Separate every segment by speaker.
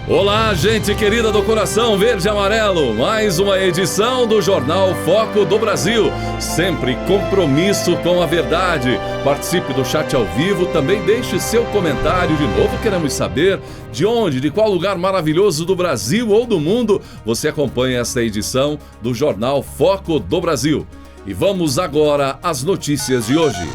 Speaker 1: Olá, gente querida do coração verde e amarelo, mais uma edição do Jornal Foco do Brasil, sempre compromisso com a verdade. Participe do chat ao vivo, também deixe seu comentário. De novo, queremos saber de onde, de qual lugar maravilhoso do Brasil ou do mundo você acompanha esta edição do Jornal Foco do Brasil. E vamos agora às notícias de hoje.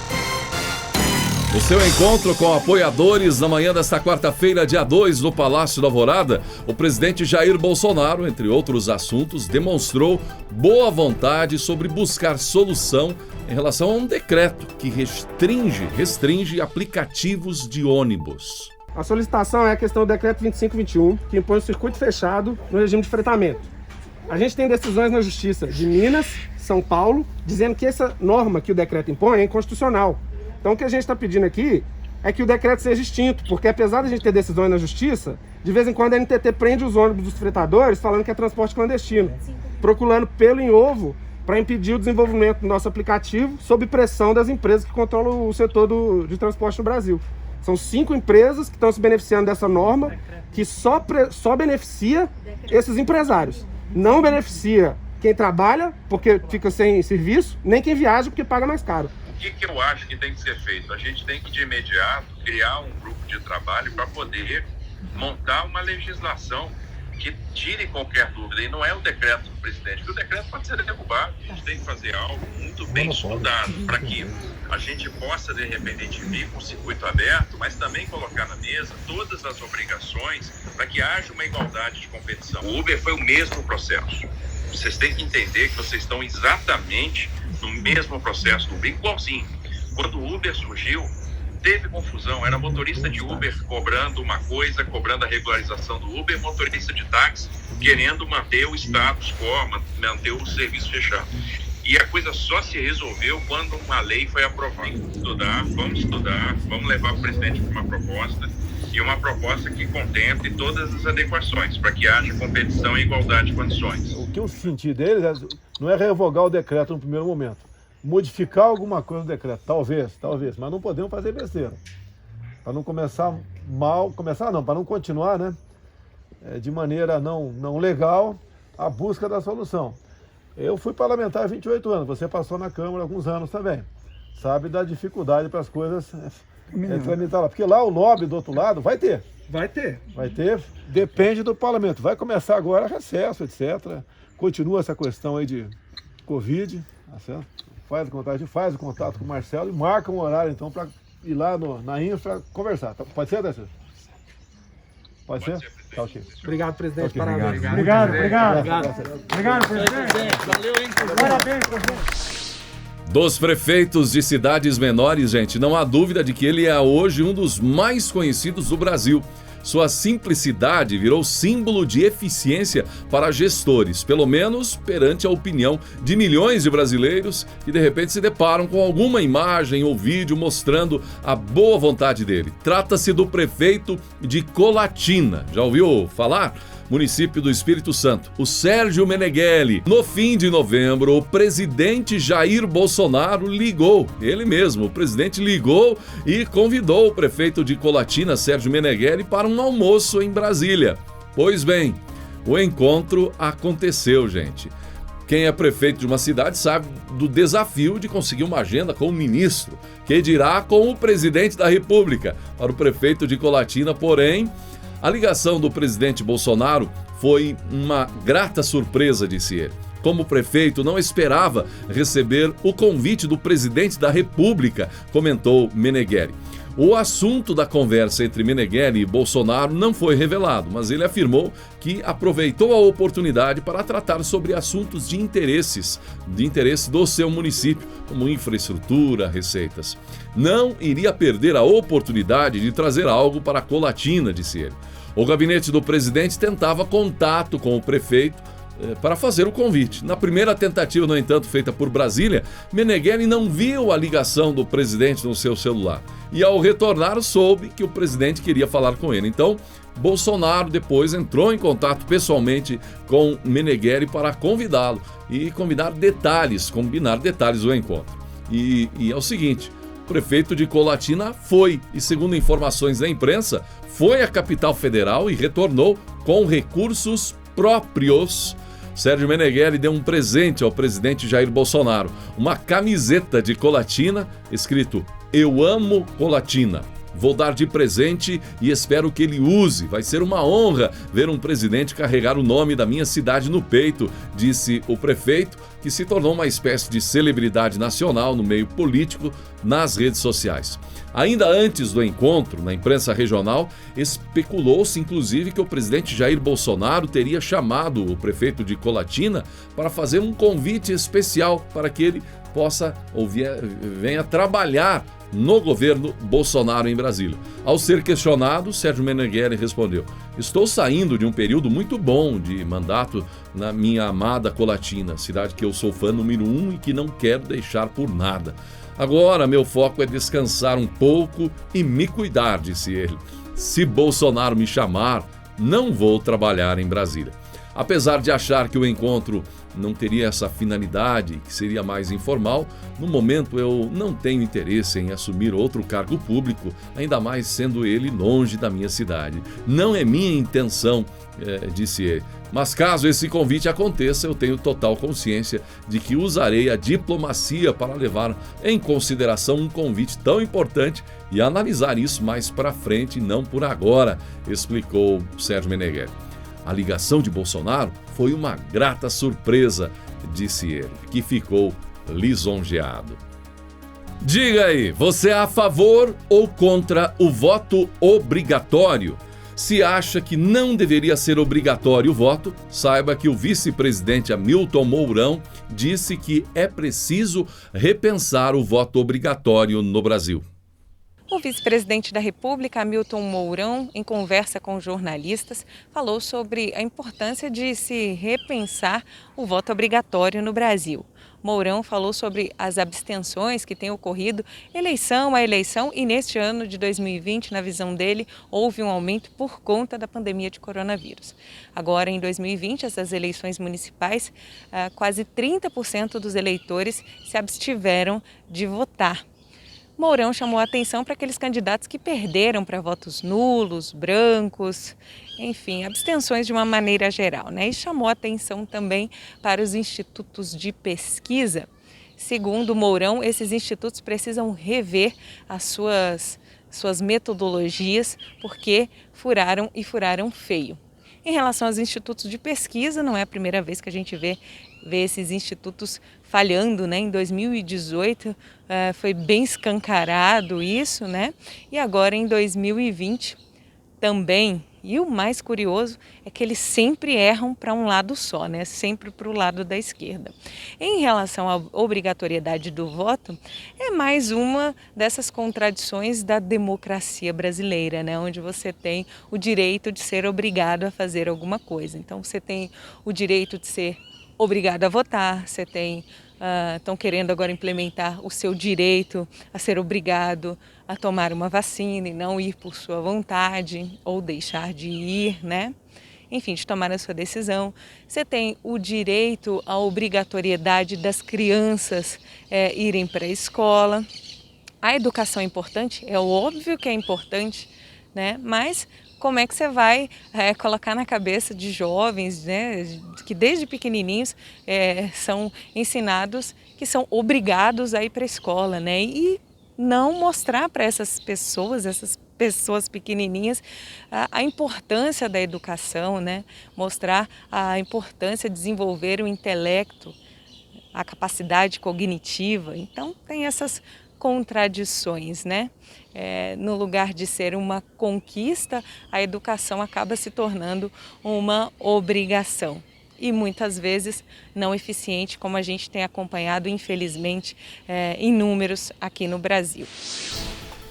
Speaker 1: No seu encontro com apoiadores na manhã desta quarta-feira, dia 2, no Palácio da Alvorada, o presidente Jair Bolsonaro, entre outros assuntos, demonstrou boa vontade sobre buscar solução em relação a um decreto que restringe aplicativos de ônibus.
Speaker 2: A solicitação é a questão do decreto 2521, que impõe o circuito fechado no regime de fretamento. A gente tem decisões na Justiça de Minas, São Paulo, dizendo que essa norma que o decreto impõe é inconstitucional. Então o que a gente está pedindo aqui é que o decreto seja extinto, porque apesar de a gente ter decisões na Justiça, de vez em quando a NTT prende os ônibus dos fretadores falando que é transporte clandestino, procurando pelo em ovo para impedir o desenvolvimento do nosso aplicativo sob pressão das empresas que controlam o setor de transporte no Brasil. São 5 empresas que estão se beneficiando dessa norma, que só beneficia esses empresários. Não beneficia quem trabalha, porque fica sem serviço, nem quem viaja, porque paga mais caro.
Speaker 3: O que eu acho que tem que ser feito? A gente tem que, de imediato, criar um grupo de trabalho para poder montar uma legislação que tire qualquer dúvida. E não é o decreto do presidente, porque o decreto pode ser derrubado. A gente tem que fazer algo muito bem estudado para que a gente possa, de repente, vir com o circuito aberto, mas também colocar na mesa todas as obrigações para que haja uma igualdade de competição. O Uber foi o mesmo processo. Vocês têm que entender que vocês estão exatamente no mesmo processo do Uber, igualzinho. Quando o Uber surgiu, teve confusão. Era motorista de Uber cobrando uma coisa, cobrando a regularização do Uber, motorista de táxi querendo manter o status quo, manter o serviço fechado. E a coisa só se resolveu quando uma lei foi aprovada. Vamos estudar, vamos levar o presidente para uma proposta, e uma proposta que contemple todas as adequações, para que haja competição e igualdade de condições.
Speaker 4: O que eu senti deles não é revogar o decreto no primeiro momento, modificar alguma coisa no decreto, talvez, mas não podemos fazer besteira. Para não começar mal, para não continuar, né, de maneira não legal, a busca da solução. Eu fui parlamentar há 28 anos, você passou na Câmara há alguns anos também, sabe da dificuldade para as coisas tramitar lá. Porque lá o lobby do outro lado vai ter, depende do parlamento. Vai começar agora recesso, etc. Continua essa questão aí de Covid, tá certo? Faz o contato com o Marcelo e marca um horário então para ir lá na infra conversar. Pode ser, Décio? Pode ser? Tá, ok.
Speaker 2: Obrigado, presidente.
Speaker 4: Okay.
Speaker 2: Parabéns.
Speaker 4: Obrigado,
Speaker 2: presidente.
Speaker 4: Valeu, hein? Parabéns, presidente.
Speaker 1: Dos prefeitos de cidades menores, gente, não há dúvida de que ele é hoje um dos mais conhecidos do Brasil. Sua simplicidade virou símbolo de eficiência para gestores, pelo menos perante a opinião de milhões de brasileiros que de repente se deparam com alguma imagem ou vídeo mostrando a boa vontade dele. Trata-se do prefeito de Colatina. Já ouviu falar? Município do Espírito Santo, o Sérgio Meneghelli. No fim de novembro, o presidente Jair Bolsonaro ligou, ele mesmo, o presidente ligou e convidou o prefeito de Colatina, Sérgio Meneghelli, para um almoço em Brasília. Pois bem, o encontro aconteceu, gente. Quem é prefeito de uma cidade sabe do desafio de conseguir uma agenda com o ministro, que dirá com o presidente da República. Para o prefeito de Colatina, porém, a ligação do presidente Bolsonaro foi uma grata surpresa, disse ele. Como prefeito, não esperava receber o convite do presidente da República, comentou Meneghelli. O assunto da conversa entre Meneghelli e Bolsonaro não foi revelado, mas ele afirmou que aproveitou a oportunidade para tratar sobre assuntos de interesse do seu município, como infraestrutura, receitas. Não iria perder a oportunidade de trazer algo para Colatina, disse ele. O gabinete do presidente tentava contato com o prefeito para fazer o convite. Na primeira tentativa, no entanto, feita por Brasília, Meneghelli não viu a ligação do presidente no seu celular. E ao retornar, soube que o presidente queria falar com ele. Então, Bolsonaro depois entrou em contato pessoalmente com Meneghelli para convidá-lo e combinar detalhes do encontro. E é o seguinte, prefeito de Colatina foi e, segundo informações da imprensa, foi à capital federal e retornou com recursos próprios. Sérgio Meneghelli deu um presente ao presidente Jair Bolsonaro, uma camiseta de Colatina, escrito "Eu amo Colatina". Vou dar de presente e espero que ele use. Vai ser uma honra ver um presidente carregar o nome da minha cidade no peito, disse o prefeito, que se tornou uma espécie de celebridade nacional no meio político nas redes sociais. Ainda antes do encontro, na imprensa regional, especulou-se inclusive que o presidente Jair Bolsonaro teria chamado o prefeito de Colatina para fazer um convite especial para que ele possa ou venha trabalhar no governo Bolsonaro em Brasília. Ao ser questionado, Sérgio Meneghelli respondeu: "Estou saindo de um período muito bom de mandato na minha amada Colatina, cidade que eu sou fã número 1 e que não quero deixar por nada. Agora meu foco é descansar um pouco e me cuidar", disse ele. "Se Bolsonaro me chamar, não vou trabalhar em Brasília." Apesar de achar que o encontro não teria essa finalidade, que seria mais informal, no momento eu não tenho interesse em assumir outro cargo público, ainda mais sendo ele longe da minha cidade. Não é minha intenção, disse ele. Mas caso esse convite aconteça, eu tenho total consciência de que usarei a diplomacia para levar em consideração um convite tão importante e analisar isso mais para frente e não por agora, explicou Sérgio Meneghelli. A ligação de Bolsonaro foi uma grata surpresa, disse ele, que ficou lisonjeado. Diga aí, você é a favor ou contra o voto obrigatório? Se acha que não deveria ser obrigatório o voto, saiba que o vice-presidente Hamilton Mourão disse que é preciso repensar o voto obrigatório no Brasil.
Speaker 5: O vice-presidente da República, Hamilton Mourão, em conversa com jornalistas, falou sobre a importância de se repensar o voto obrigatório no Brasil. Mourão falou sobre as abstenções que têm ocorrido eleição a eleição e neste ano de 2020, na visão dele, houve um aumento por conta da pandemia de coronavírus. Agora, em 2020, essas eleições municipais, quase 30% dos eleitores se abstiveram de votar. Mourão chamou a atenção para aqueles candidatos que perderam para votos nulos, brancos, enfim, abstenções de uma maneira geral, né? E chamou a atenção também para os institutos de pesquisa. Segundo Mourão, esses institutos precisam rever as suas metodologias porque furaram e furaram feio. Em relação aos institutos de pesquisa, não é a primeira vez que a gente vê esses institutos falhando, né? Em 2018 foi bem escancarado isso, né? E agora em 2020 também. E o mais curioso é que eles sempre erram para um lado só, né? Sempre para o lado da esquerda. Em relação à obrigatoriedade do voto, é mais uma dessas contradições da democracia brasileira, né? Onde você tem o direito de ser obrigado a fazer alguma coisa. Então você tem o direito de ser obrigado a votar, você tem estão querendo agora implementar o seu direito a ser obrigado a tomar uma vacina e não ir por sua vontade ou deixar de ir, né? Enfim, de tomar a sua decisão. Você tem o direito à obrigatoriedade das crianças irem para a escola. A educação é importante? É óbvio que é importante, né? Mas como é que você vai colocar na cabeça de jovens, né, que desde pequenininhos são ensinados que são obrigados a ir para a escola, né, e não mostrar para essas pessoas pequenininhas a importância da educação, né, mostrar a importância de desenvolver o intelecto, a capacidade cognitiva. Então tem essas contradições, né? No lugar de ser uma conquista, a educação acaba se tornando uma obrigação e muitas vezes não eficiente, como a gente tem acompanhado, infelizmente, em números aqui no Brasil.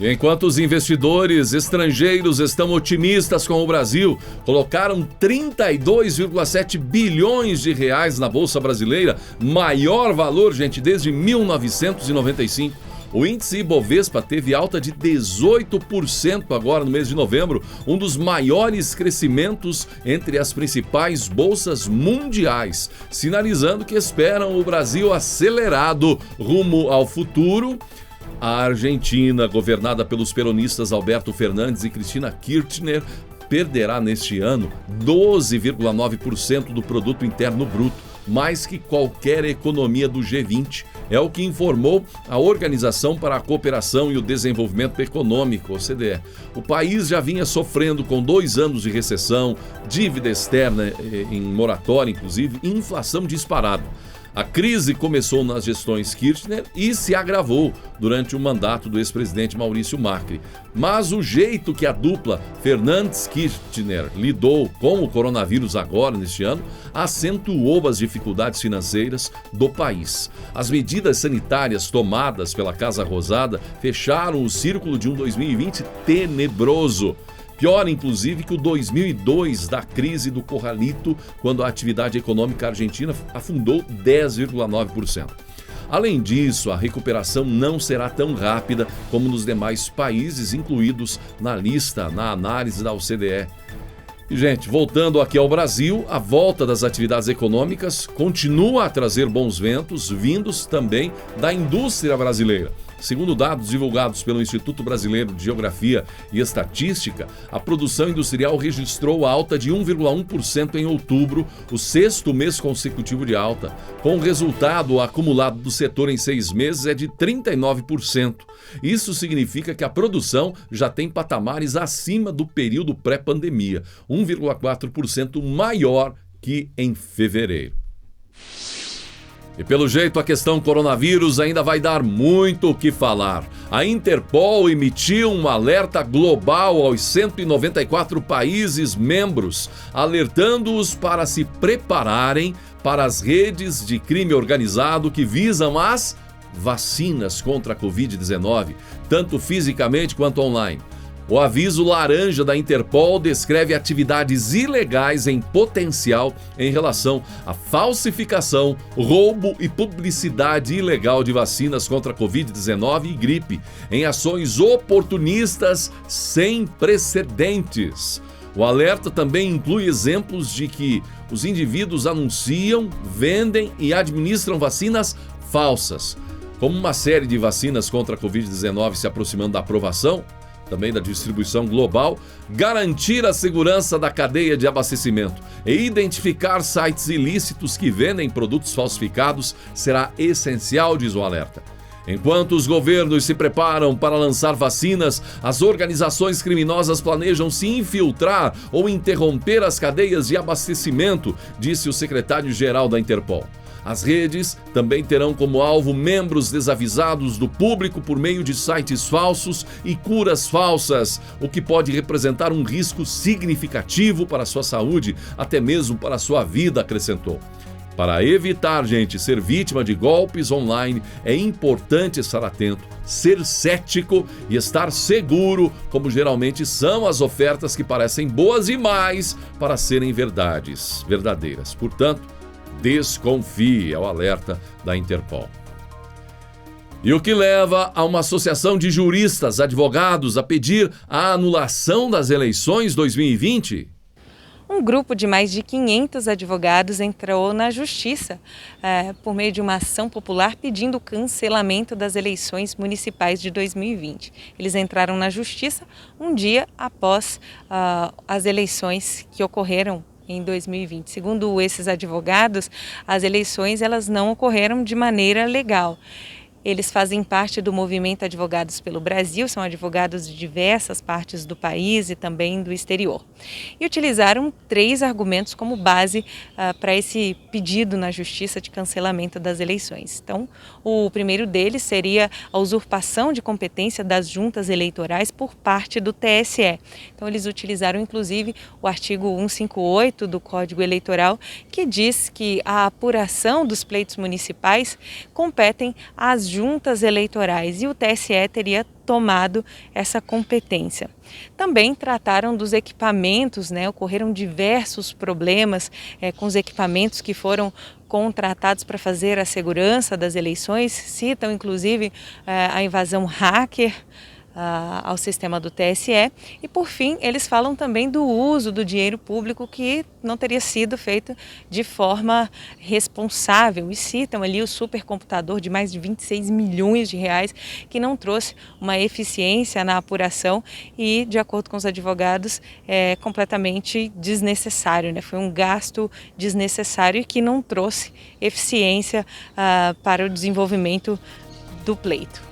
Speaker 1: Enquanto os investidores estrangeiros estão otimistas com o Brasil, colocaram 32,7 bilhões de reais na Bolsa Brasileira, maior valor, gente, desde 1995. O índice Ibovespa teve alta de 18% agora no mês de novembro, um dos maiores crescimentos entre as principais bolsas mundiais, sinalizando que esperam o Brasil acelerado rumo ao futuro A Argentina, governada pelos peronistas Alberto Fernandes e Cristina Kirchner, perderá neste ano 12,9% do produto interno bruto, mais que qualquer economia do G20. É o que informou a Organização para a Cooperação e o Desenvolvimento Econômico, OCDE. O país já vinha sofrendo com 2 anos de recessão, dívida externa em moratória, inclusive, e inflação disparada. A crise começou nas gestões Kirchner e se agravou durante o mandato do ex-presidente Maurício Macri. Mas o jeito que a dupla Fernandes-Kirchner lidou com o coronavírus agora, neste ano, acentuou as dificuldades financeiras do país. As medidas sanitárias tomadas pela Casa Rosada fecharam o círculo de um 2020 tenebroso. Pior, inclusive, que o 2002 da crise do Corralito, quando a atividade econômica argentina afundou 10,9%. Além disso, a recuperação não será tão rápida como nos demais países incluídos na lista, na análise da OCDE. E, gente, voltando aqui ao Brasil, a volta das atividades econômicas continua a trazer bons ventos, vindos também da indústria brasileira. Segundo dados divulgados pelo Instituto Brasileiro de Geografia e Estatística, a produção industrial registrou alta de 1,1% em outubro, o 6º mês consecutivo de alta. Com o resultado acumulado do setor em 6 meses é de 39%. Isso significa que a produção já tem patamares acima do período pré-pandemia, 1,4% maior que em fevereiro. E pelo jeito a questão coronavírus ainda vai dar muito o que falar. A Interpol emitiu um alerta global aos 194 países membros, alertando-os para se prepararem para as redes de crime organizado que visam as vacinas contra a Covid-19, tanto fisicamente quanto online. O aviso laranja da Interpol descreve atividades ilegais em potencial em relação à falsificação, roubo e publicidade ilegal de vacinas contra a Covid-19 e gripe, em ações oportunistas sem precedentes. O alerta também inclui exemplos de que os indivíduos anunciam, vendem e administram vacinas falsas. Como uma série de vacinas contra a Covid-19 se aproximando da aprovação, também da distribuição global, garantir a segurança da cadeia de abastecimento e identificar sites ilícitos que vendem produtos falsificados será essencial, diz o alerta. Enquanto os governos se preparam para lançar vacinas, as organizações criminosas planejam se infiltrar ou interromper as cadeias de abastecimento, disse o secretário-geral da Interpol. As redes também terão como alvo membros desavisados do público por meio de sites falsos e curas falsas, o que pode representar um risco significativo para a sua saúde, até mesmo para a sua vida, acrescentou. Para evitar, gente, ser vítima de golpes online, é importante estar atento, ser cético e estar seguro, como geralmente são as ofertas que parecem boas demais para serem verdadeiras. Portanto, desconfie, é o alerta da Interpol. E o que leva a uma associação de juristas, advogados, a pedir a anulação das eleições 2020?
Speaker 5: Um grupo de mais de 500 advogados entrou na Justiça por meio de uma ação popular pedindo o cancelamento das eleições municipais de 2020. Eles entraram na Justiça um dia após as eleições que ocorreram em 2020. Segundo esses advogados, as eleições elas não ocorreram de maneira legal. Eles fazem parte do movimento Advogados pelo Brasil, são advogados de diversas partes do país e também do exterior. E utilizaram 3 argumentos como base para esse pedido na Justiça de cancelamento das eleições. Então, o primeiro deles seria a usurpação de competência das juntas eleitorais por parte do TSE. Então, eles utilizaram inclusive o artigo 158 do Código Eleitoral, que diz que a apuração dos pleitos municipais competem às juntas eleitorais e o TSE teria tomado essa competência. Também trataram dos equipamentos, ocorreram diversos problemas com os equipamentos que foram contratados para fazer a segurança das eleições, citam inclusive a invasão hacker ao sistema do TSE. E, por fim, eles falam também do uso do dinheiro público que não teria sido feito de forma responsável e citam ali o supercomputador de mais de 26 milhões de reais que não trouxe uma eficiência na apuração e, de acordo com os advogados, é completamente desnecessário, né? Foi um gasto desnecessário e que não trouxe eficiência para o desenvolvimento do pleito.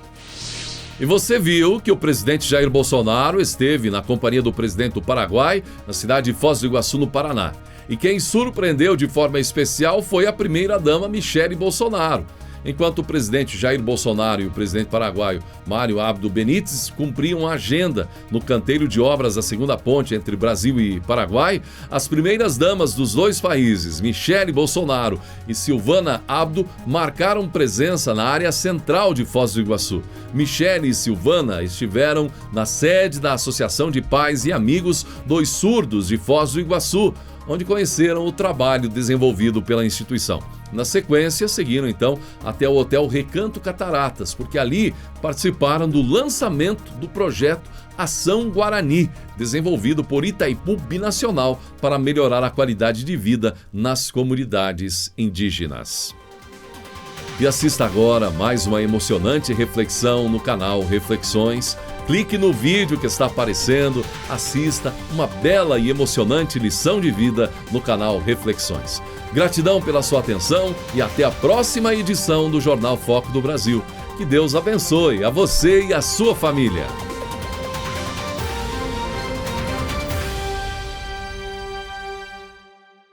Speaker 1: E você viu que o presidente Jair Bolsonaro esteve na companhia do presidente do Paraguai, na cidade de Foz do Iguaçu, no Paraná. E quem surpreendeu de forma especial foi a primeira-dama Michele Bolsonaro. Enquanto o presidente Jair Bolsonaro e o presidente paraguaio Mário Abdo Benítez cumpriam a agenda no canteiro de obras da segunda ponte entre Brasil e Paraguai, as primeiras damas dos dois países, Michele Bolsonaro e Silvana Abdo, marcaram presença na área central de Foz do Iguaçu. Michele e Silvana estiveram na sede da Associação de Pais e Amigos dos Surdos de Foz do Iguaçu, onde conheceram o trabalho desenvolvido pela instituição. Na sequência, seguiram então até o Hotel Recanto Cataratas, porque ali participaram do lançamento do projeto Ação Guarani, desenvolvido por Itaipu Binacional para melhorar a qualidade de vida nas comunidades indígenas. E assista agora mais uma emocionante reflexão no canal Reflexões. Clique no vídeo que está aparecendo, assista uma bela e emocionante lição de vida no canal Reflexões. Gratidão pela sua atenção e até a próxima edição do Jornal Foco do Brasil. Que Deus abençoe a você e a sua família.